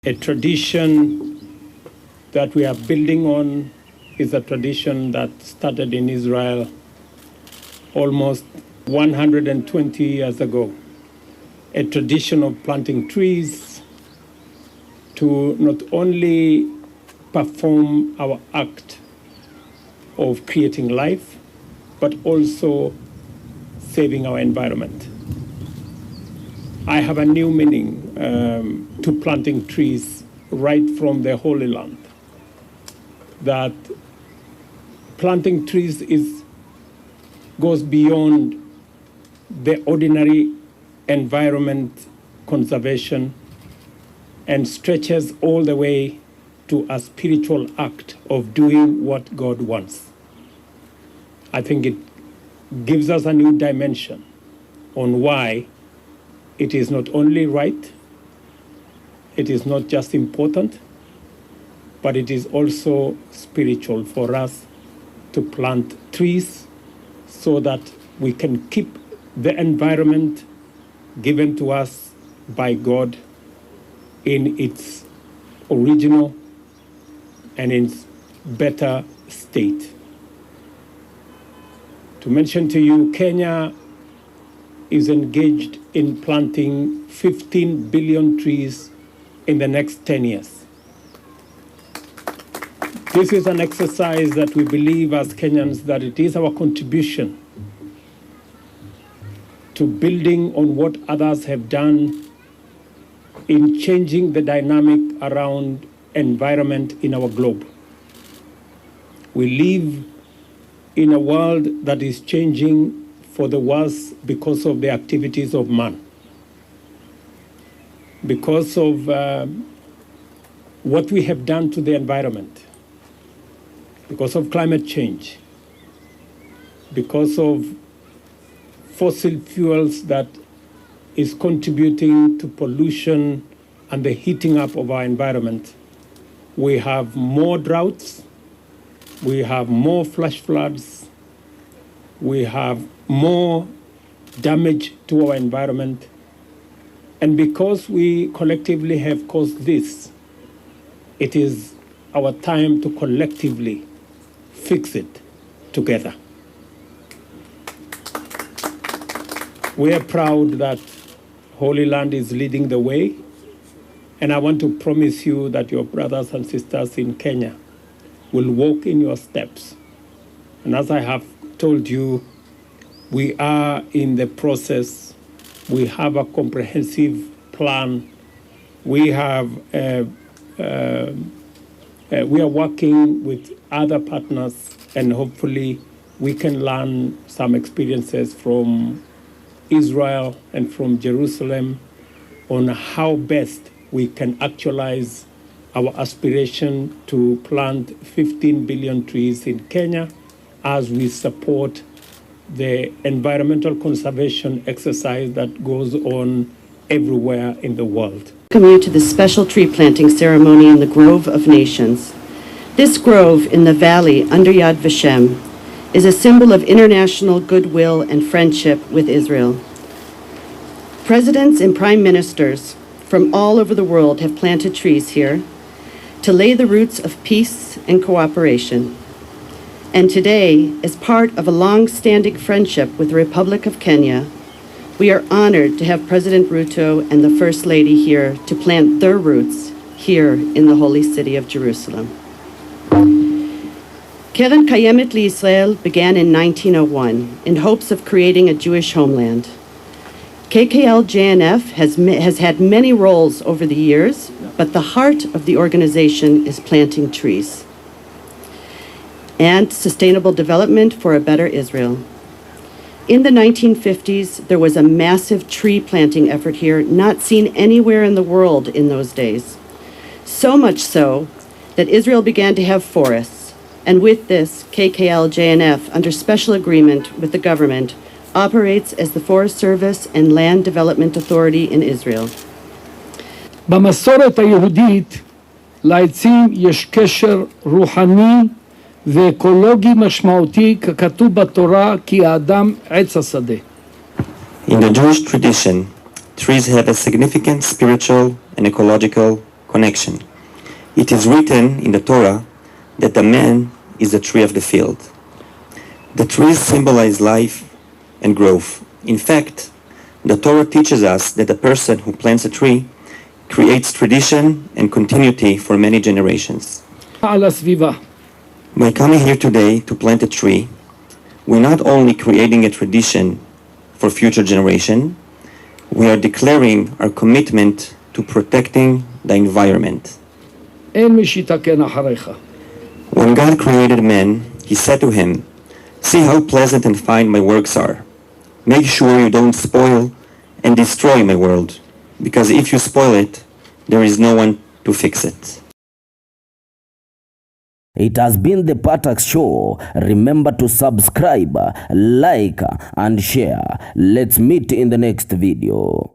A tradition that we are building on is a tradition that started in Israel almost 120 years ago. A tradition of planting trees to not only perform our act of creating life, but also saving our environment. I have a new meaning to planting trees right from the Holy Land. That planting trees goes beyond the ordinary environment conservation and stretches all the way to a spiritual act of doing what God wants. I think it gives us a new dimension on why it is not only right, it is not just important, but it is also spiritual for us to plant trees so that we can keep the environment given to us by God in its original and in its better state. To mention to you, Kenya is engaged in planting 15 billion trees in the next 10 years. This is an exercise that we believe as Kenyans that it is our contribution to building on what others have done in changing the dynamic around environment in our globe. We live in a world that is changing for the worse because of the activities of man, because of what we have done to the environment, because of climate change, because of fossil fuels that is contributing to pollution and the heating up of our environment. We have more droughts, we have more flash floods, we have more damage to our environment. And because we collectively have caused this, it is our time to collectively fix it together. We are proud that Holy Land is leading the way, and I want to promise you that your brothers and sisters in Kenya will walk in your steps. And as I have told you, we are in the process. We have a comprehensive plan. We are working with other partners, and hopefully we can learn some experiences from Israel and from Jerusalem on how best we can actualize our aspiration to plant 15 billion trees in Kenya as we support the environmental conservation exercise that goes on everywhere in the world. Welcome you to this special tree planting ceremony in the Grove of Nations. This grove in the valley under Yad Vashem is a symbol of international goodwill and friendship with Israel. Presidents and prime ministers from all over the world have planted trees here to lay the roots of peace and cooperation. And today, as part of a long-standing friendship with the Republic of Kenya, we are honored to have President RUTO and the First Lady here to plant their roots here in the holy city of Jerusalem. Keren Kayemet Li'Israel began in 1901 in hopes of creating a Jewish homeland. KKL-JNF has had many roles over the years, but the heart of the organization is planting trees and sustainable development for a better Israel. In the 1950s, there was a massive tree planting effort here, not seen anywhere in the world in those days. So much so that Israel began to have forests. And with this, KKL-JNF, under special agreement with the government, operates as the Forest Service and Land Development Authority in Israel. במסורת היהודית לעצים יש קשר רוחני ואקולוגי משמעותי ככתוב בתורה כי האדם עץ השדה. In the Jewish tradition, trees have a significant spiritual and ecological connection. It is written in the Torah that the man is the tree of the field. The trees symbolize life and growth. In fact, the Torah teaches us that the person who plants a tree creates tradition and continuity for many generations. על הסביבה. By coming here today to plant a tree, we're not only creating a tradition for future generation, we are declaring our commitment to protecting the environment. אין מי שיתקן אחריך. When God created man, he said to him, "See how pleasant and fine my works are. Make sure you don't spoil and destroy my world, because if you spoil it, there is no one to fix it." It has been the Patax Show. Remember to subscribe, like, and share. Let's meet in the next video.